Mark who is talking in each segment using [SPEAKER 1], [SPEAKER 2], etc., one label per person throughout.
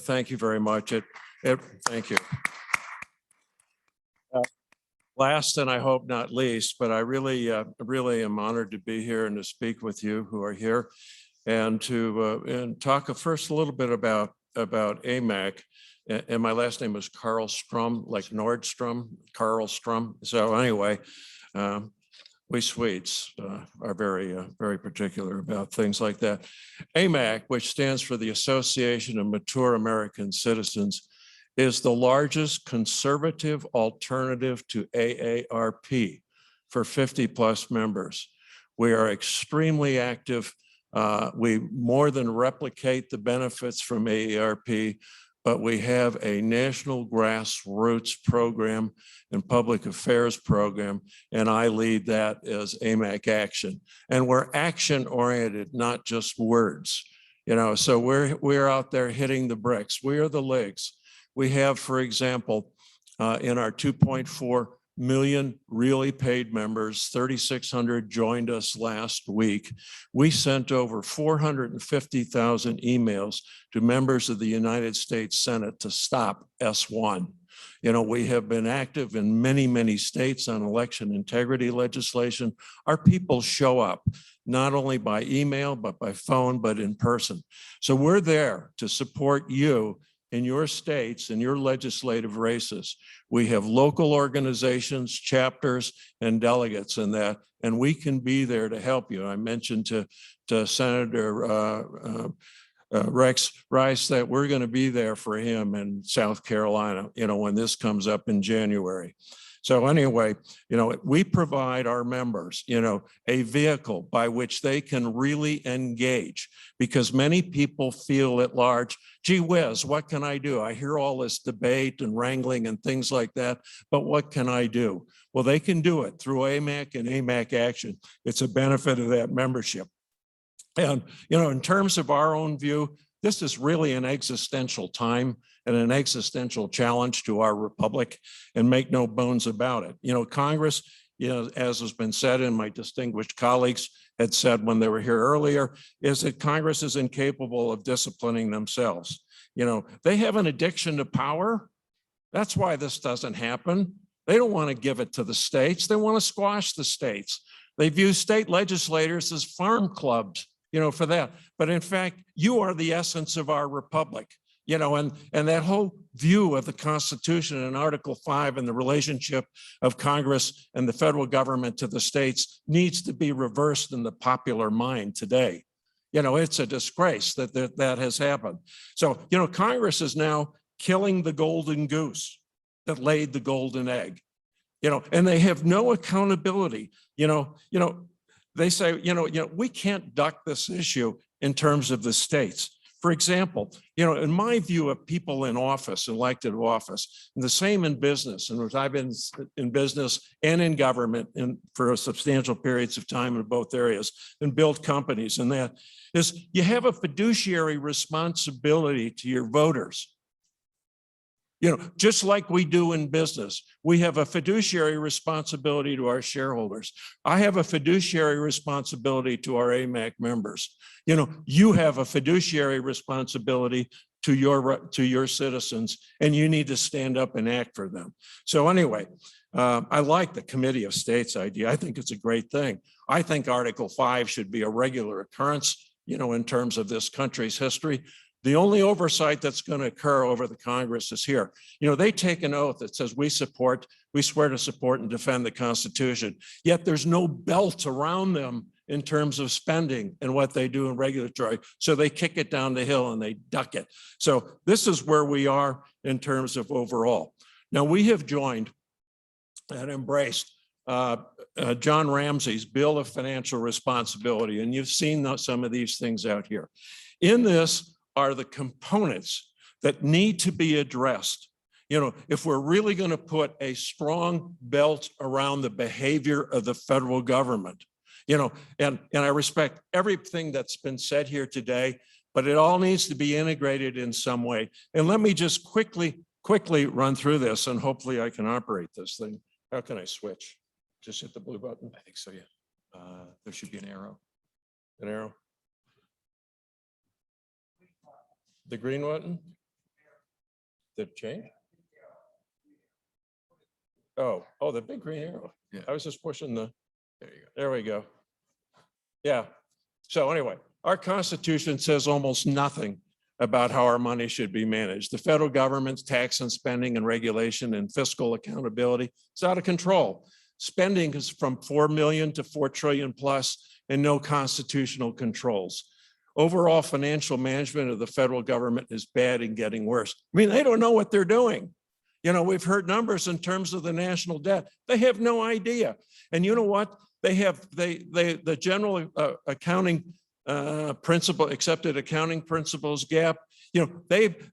[SPEAKER 1] thank you very much. Thank you. Last and I hope not least, but I really am honored to be here and to speak with you who are here and to talk first a little bit about AMAC. And my last name is Carl Strum, like Nordstrom, Carl Strum. So anyway, we Swedes are very particular about things like that. AMAC, which stands for the Association of Mature American Citizens, is the largest conservative alternative to AARP for 50+ members. We are extremely active. We more than replicate the benefits from AARP, but we have a national grassroots program and public affairs program, and I lead that as AMAC Action. And we're action-oriented, not just words. You know, so we're out there hitting the bricks. We are the legs. We have, for example, in our 2.4 million really paid members, 3,600 joined us last week. We sent over 450,000 emails to members of the United States Senate to stop S1. You know, we have been active in many states on election integrity legislation. Our people show up, not only by email, but by phone, but in person. So we're there to support you in your states and your legislative races. We have local organizations, chapters, and delegates in that, and we can be there to help you. I mentioned to Senator Rex Rice that we're going to be there for him in South Carolina, you know, when this comes up in January. So anyway, you know, we provide our members, you know, a vehicle by which they can really engage, because many people feel at large, gee whiz, what can I do? I hear all this debate and wrangling and things like that, but what can I do? Well, they can do it through AMAC and AMAC Action. It's a benefit of that membership. And, you know, in terms of our own view, this is really an existential time and an existential challenge to our republic, and make no bones about it. You know, Congress, you know, as has been said and my distinguished colleagues had said when they were here earlier, is that Congress is incapable of disciplining themselves. You know, they have an addiction to power. That's why this doesn't happen. They don't want to give it to the states. They want to squash the states. They view state legislators as farm clubs, you know, for that. But in fact, you are the essence of our republic, you know, and that whole view of the Constitution and Article 5 and the relationship of Congress and the federal government to the states needs to be reversed in the popular mind today. You know, it's a disgrace that that has happened. So, you know, Congress is now killing the golden goose that laid the golden egg, you know, and they have no accountability. You know, they say, you know, we can't duck this issue in terms of the states. For example, you know, in my view of people in office, elected office, and the same in business, in which I've been in business and in government for substantial periods of time in both areas, and built companies, and that is, you have a fiduciary responsibility to your voters. You know, just like we do in business, we have a fiduciary responsibility to our shareholders. I have a fiduciary responsibility to our AMAC members. You know, you have a fiduciary responsibility to your citizens, and you need to stand up and act for them. So anyway, I like the Committee of States idea. I think it's a great thing. I think Article 5 should be a regular occurrence, you know, in terms of this country's history. The only oversight that's going to occur over the Congress is here. You know, they take an oath that says we swear to support and defend the Constitution, yet there's no belt around them in terms of spending and what they do in regulatory. So they kick it down the hill and they duck it. So this is where we are in terms of overall. Now we have joined and embraced John Ramsey's Bill of Financial Responsibility, and you've seen some of these things out here. In this are the components that need to be addressed. You know, if we're really going to put a strong belt around the behavior of the federal government, you know, and I respect everything that's been said here today, but it all needs to be integrated in some way. And let me just quickly run through this, and hopefully I can operate this thing. How can I switch? Just hit the blue button?
[SPEAKER 2] I think so, yeah. There should be an arrow.
[SPEAKER 1] An arrow? The green button? Did it change? Oh, the big green arrow.
[SPEAKER 2] Yeah.
[SPEAKER 1] I was just pushing the,
[SPEAKER 2] There you go.
[SPEAKER 1] there we go. Yeah. So anyway, our Constitution says almost nothing about how our money should be managed. The federal government's tax and spending and regulation and fiscal accountability is out of control. Spending is from 4 million to 4 trillion plus and no constitutional controls. Overall financial management of the federal government is bad and getting worse. I mean, they don't know what they're doing. You know, we've heard numbers in terms of the national debt. They have no idea. And you know what? They have, the general accounting principle, accepted accounting principles gap, you know,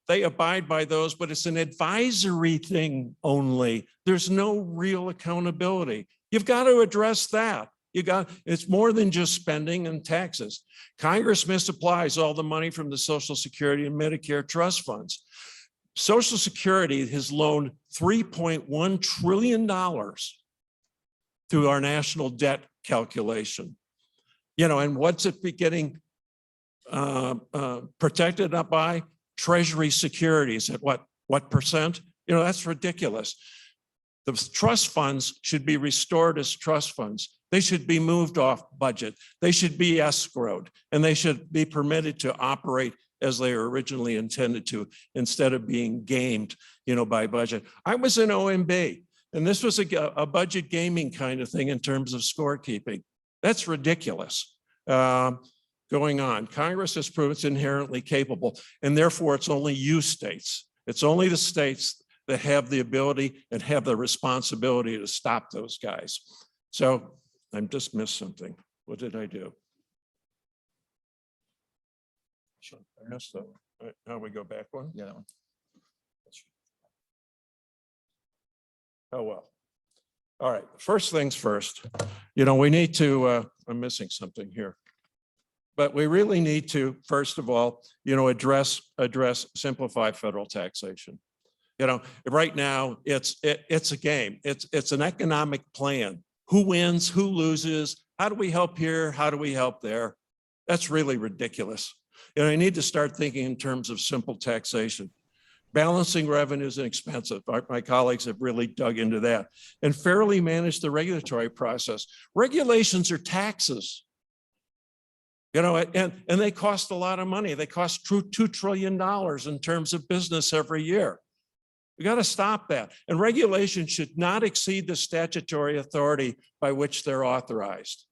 [SPEAKER 1] they abide by those, but it's an advisory thing only. There's no real accountability. You've got to address that. It's more than just spending and taxes. Congress misapplies all the money from the Social Security and Medicare trust funds. Social Security has loaned $3.1 trillion through our national debt calculation. You know, and what's it getting protected up by? Treasury securities at what percent? You know, that's ridiculous. The trust funds should be restored as trust funds. They should be moved off budget. They should be escrowed, and they should be permitted to operate as they were originally intended to, instead of being gamed, you know, by budget. I was in OMB, and this was a budget gaming kind of thing in terms of scorekeeping. That's ridiculous. Going on, Congress has proven it's inherently capable, and therefore it's only you states. It's only the states that have the ability and have the responsibility to stop those guys. So I just missed something. What did I do? I missed that. Now we go back one.
[SPEAKER 2] Yeah, that one.
[SPEAKER 1] Oh, well. All right, first things first, you know, we need to, I'm missing something here. But we really need to, first of all, you know, address simplify federal taxation. You know, right now it's a game. It's an economic plan. Who wins, who loses? How do we help here? How do we help there? That's really ridiculous. You know, you need to start thinking in terms of simple taxation. Balancing revenues and expenses. My colleagues have really dug into that. And fairly manage the regulatory process. Regulations are taxes. You know, and they cost a lot of money. They cost $2 trillion in terms of business every year. We got to stop that. And regulation should not exceed the statutory authority by which they're authorized.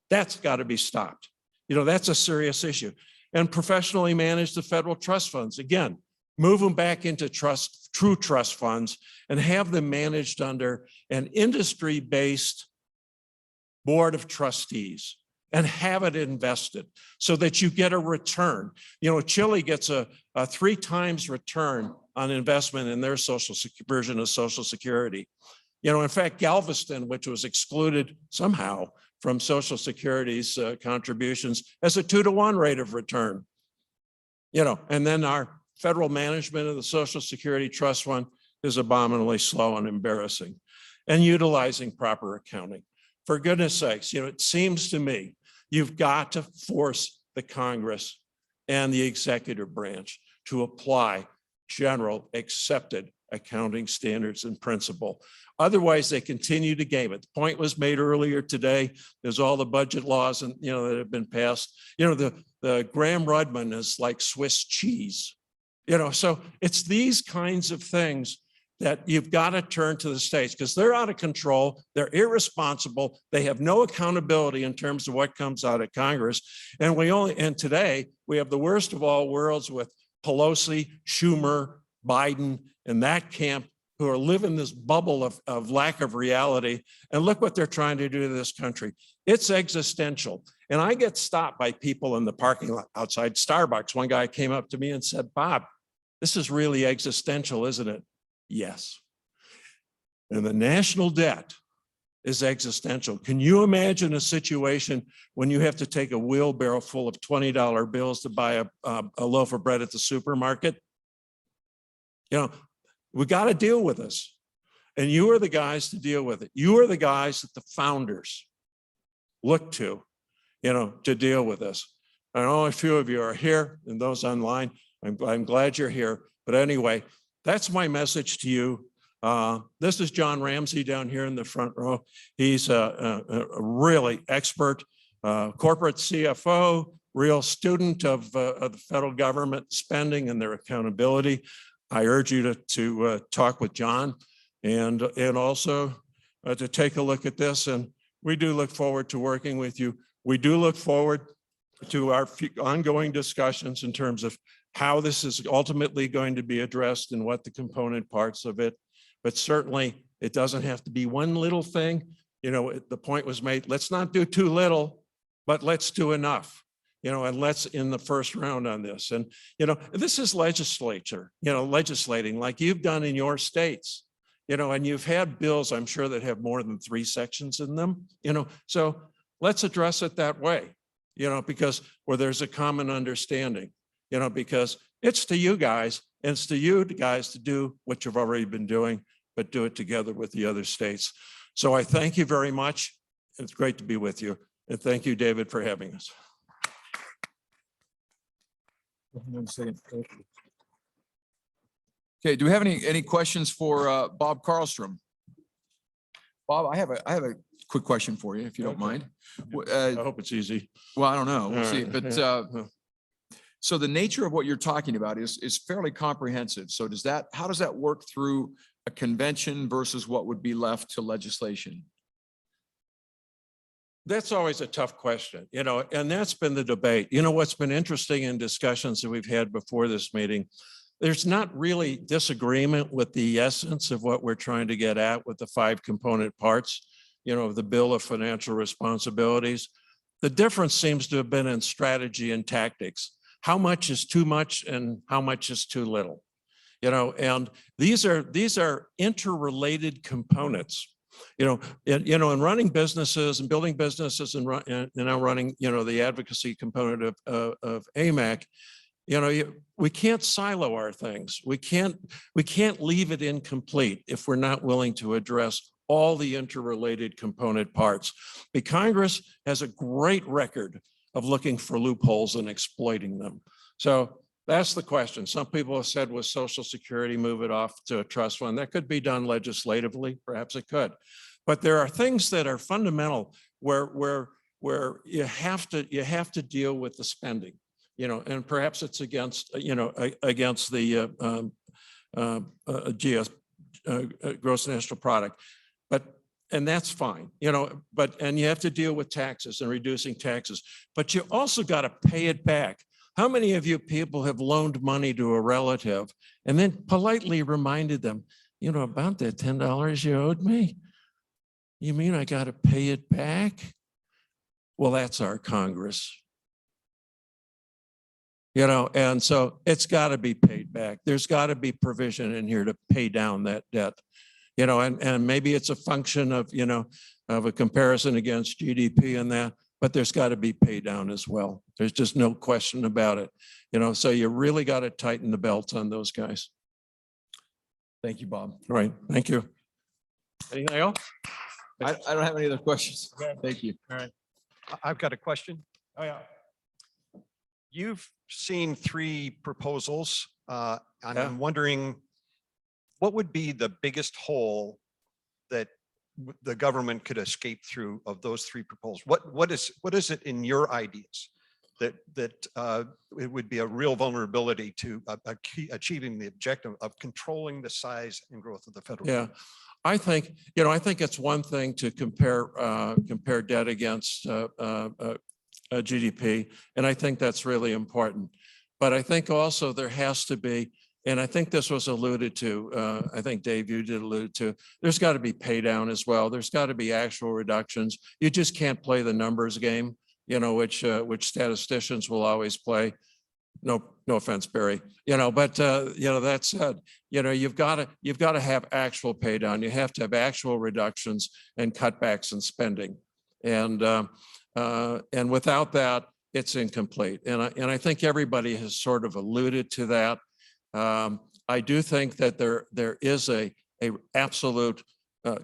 [SPEAKER 1] That's got to be stopped. You know, that's a serious issue. And professionally manage the federal trust funds. Again, move them back into true trust funds and have them managed under an industry-based board of trustees and have it invested so that you get a return. You know, Chile gets a 3 times return on investment in their version of Social Security. You know, in fact, Galveston, which was excluded somehow from Social Security's contributions, has a 2-to-1 rate of return. You know, and then our federal management of the Social Security Trust Fund is abominably slow and embarrassing. And utilizing proper accounting. For goodness sakes, you know, it seems to me you've got to force the Congress and the executive branch to apply general accepted accounting standards and principle. Otherwise, they continue to game it. The point was made earlier today. There's all the budget laws and, you know, that have been passed. You know, the Graham-Rudman is like Swiss cheese. You know, so it's these kinds of things that you've got to turn to the states because they're out of control. They're irresponsible. They have no accountability in terms of what comes out of Congress. And today we have the worst of all worlds with Pelosi, Schumer, Biden, and that camp who are living this bubble of lack of reality. And look what they're trying to do to this country. It's existential. And I get stopped by people in the parking lot outside Starbucks. One guy came up to me and said, "Bob, this is really existential, isn't it?" Yes. And the national debt is existential. Can you imagine a situation when you have to take a wheelbarrow full of $20 bills to buy a loaf of bread at the supermarket? You know, we got to deal with this. And you are the guys to deal with it. You are the guys that the founders look to, you know, to deal with this. I know a few of you are here and those online. I'm glad you're here. But anyway, That's my message to you. This is John Ramsey down here in the front row. He's a really expert corporate CFO, real student of the federal government spending and their accountability. I urge you to talk with John and also to take a look at this. And we do look forward to working with you. We do look forward to our ongoing discussions in terms of how this is ultimately going to be addressed and what the component parts of it. But certainly it doesn't have to be one little thing. You know, the point was made, let's not do too little, but let's do enough, you know, and let's in the first round on this. And, you know, this is legislature, you know, legislating like you've done in your states, you know, and you've had bills, I'm sure, that have more than 3 sections in them, you know, so let's address it that way, you know, because where there's a common understanding, you know, because it's to you guys, and it's to you guys to do what you've already been doing, but do it together with the other states. So I thank you very much. It's great to be with you. And thank you, David, for having us.
[SPEAKER 3] Okay, do we have any questions for Bob Carlstrom? Bob, I have a quick question for you, if you don't
[SPEAKER 1] Okay.
[SPEAKER 3] mind.
[SPEAKER 1] I hope it's easy.
[SPEAKER 3] Well, I don't know, we'll see,
[SPEAKER 1] All
[SPEAKER 3] but
[SPEAKER 1] right.
[SPEAKER 3] so the nature of what you're talking about is fairly comprehensive. So how does that work through a convention versus what would be left to legislation?
[SPEAKER 1] That's always a tough question, you know, and that's been the debate. You know, what's been interesting in discussions that we've had before this meeting, there's not really disagreement with the essence of what we're trying to get at with the 5 component parts, you know, of the Bill of Financial Responsibilities. The difference seems to have been in strategy and tactics. How much is too much and how much is too little? You know, and these are interrelated components. You know, in running businesses and building businesses and now running, you know, the advocacy component of AMAC, you know, we can't silo our things. We can't leave it incomplete if we're not willing to address all the interrelated component parts. The Congress has a great record of looking for loopholes and exploiting them. So that's the question. Some people have said with Social Security, move it off to a trust fund. That could be done legislatively, perhaps it could. But there are things that are fundamental where you have to deal with the spending, you know, and perhaps it's against, you know, against the gross national product. And that's fine, you know, and you have to deal with taxes and reducing taxes, but you also got to pay it back. How many of you people have loaned money to a relative and then politely reminded them, you know, about that $10 you owed me? You mean I got to pay it back? Well, that's our Congress. You know, and so it's got to be paid back. There's got to be provision in here to pay down that debt. You know, and maybe it's a function of, you know, of a comparison against GDP and that, but there's got to be pay down as well. There's just no question about it. You know, so you really got to tighten the belts on those guys.
[SPEAKER 3] Thank you, Bob.
[SPEAKER 1] All right, thank you. Anything else?
[SPEAKER 3] I don't have any other questions. Thank you.
[SPEAKER 4] All right. I've got a question.
[SPEAKER 1] Oh, yeah.
[SPEAKER 4] You've seen 3 proposals. And
[SPEAKER 1] Yeah.
[SPEAKER 4] I'm wondering, what would be the biggest hole that the government could escape through of those 3 proposals? What is it in your ideas that it would be a real vulnerability to achieving the objective of controlling the size and growth of the federal government?
[SPEAKER 1] I think, you know, I think it's one thing to compare debt against GDP, and I think that's really important. But I think also there has to be, and I think this was alluded to, I think Dave, you did allude to, there's got to be pay down as well. There's got to be actual reductions. You just can't play the numbers game, you know, which statisticians will always play. No offense, Barry, you know, but you know, that said, you know, you've got to have actual pay down. You have to have actual reductions and cutbacks in spending. And without that, it's incomplete. And I think everybody has sort of alluded to that. I do think that there is a absolute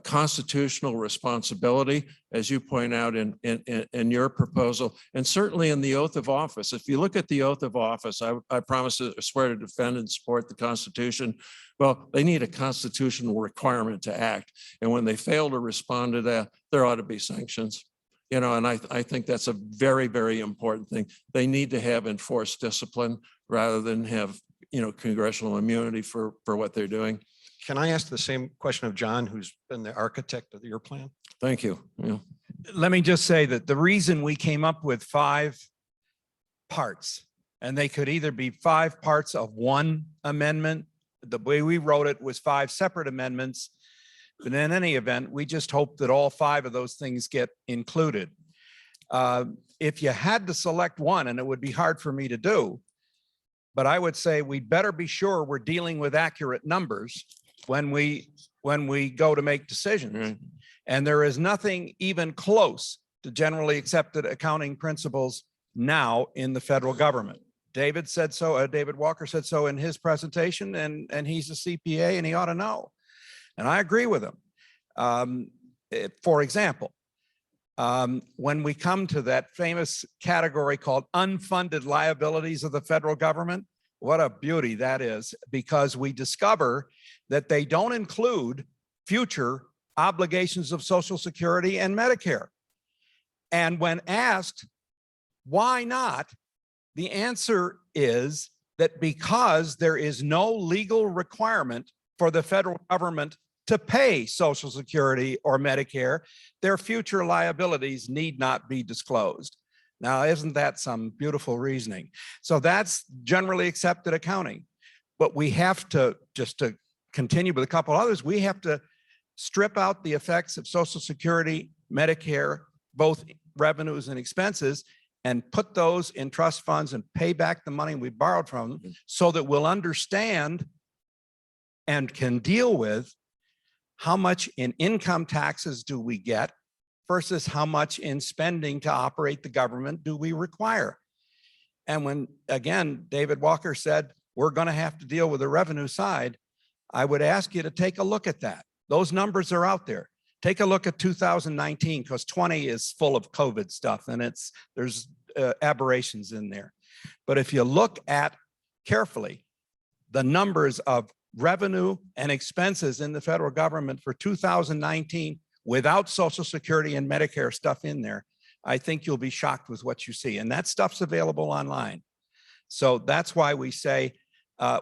[SPEAKER 1] constitutional responsibility, as you point out in your proposal, and certainly in the oath of office. If you look at the oath of office, I promise to swear to defend and support the Constitution. Well, they need a constitutional requirement to act. And when they fail to respond to that, there ought to be sanctions. You know, and I think that's a very, very important thing. They need to have enforced discipline rather than have, you know, congressional immunity for what they're doing.
[SPEAKER 4] Can I ask the same question of John, who's been the architect of your plan?
[SPEAKER 1] Thank you. Yeah.
[SPEAKER 5] Let me just say that the reason we came up with 5 parts, and they could either be 5 parts of one amendment. The way we wrote it was 5 separate amendments. But in any event, we just hope that all 5 of those things get included. If you had to select one, and it would be hard for me to do, but I would say we better be sure we're dealing with accurate numbers when we go to make decisions.
[SPEAKER 1] Right.
[SPEAKER 5] And there is nothing even close to generally accepted accounting principles now in the federal government. David said so, David Walker said so in his presentation, and he's a CPA and he ought to know. And I agree with him. For example, when we come to that famous category called unfunded liabilities of the federal government, what a beauty that is, because we discover that they don't include future obligations of Social Security and Medicare. And when asked, why not? The answer is that because there is no legal requirement for the federal government to pay Social Security or Medicare, their future liabilities need not be disclosed. Now, isn't that some beautiful reasoning? So that's generally accepted accounting. But we have to, just to continue with a couple others, we have to strip out the effects of Social Security, Medicare, both revenues and expenses, and put those in trust funds and pay back the money we borrowed from them so that we'll understand and can deal with how much in income taxes do we get versus how much in spending to operate the government do we require. And when, again, David Walker said, we're going to have to deal with the revenue side, I would ask you to take a look at that. Those numbers are out there. Take a look at 2019, because 20 is full of COVID stuff and there's aberrations in there. But if you look at carefully the numbers of revenue and expenses in the federal government for 2019 without Social Security and Medicare stuff in there, I think you'll be shocked with what you see. And that stuff's available online. So that's why we say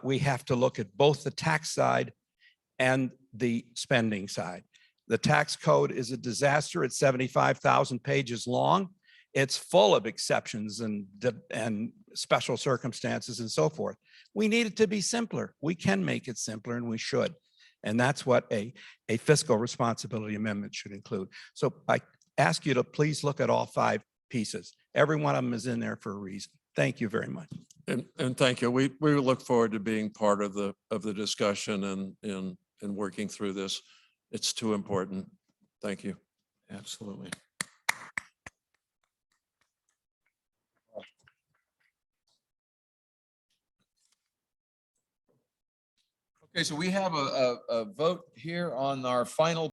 [SPEAKER 5] we have to look at both the tax side and the spending side. The tax code is a disaster. It's 75,000 pages long. It's full of exceptions and special circumstances and so forth. We need it to be simpler. We can make it simpler, and we should. And that's what a fiscal responsibility amendment should include. So I ask you to please look at all 5 pieces. Every one of them is in there for a reason. Thank you very much.
[SPEAKER 1] And thank you. We look forward to being part of the discussion and working through this. It's too important. Thank you.
[SPEAKER 2] Absolutely.
[SPEAKER 3] Okay, so we have a vote here on our final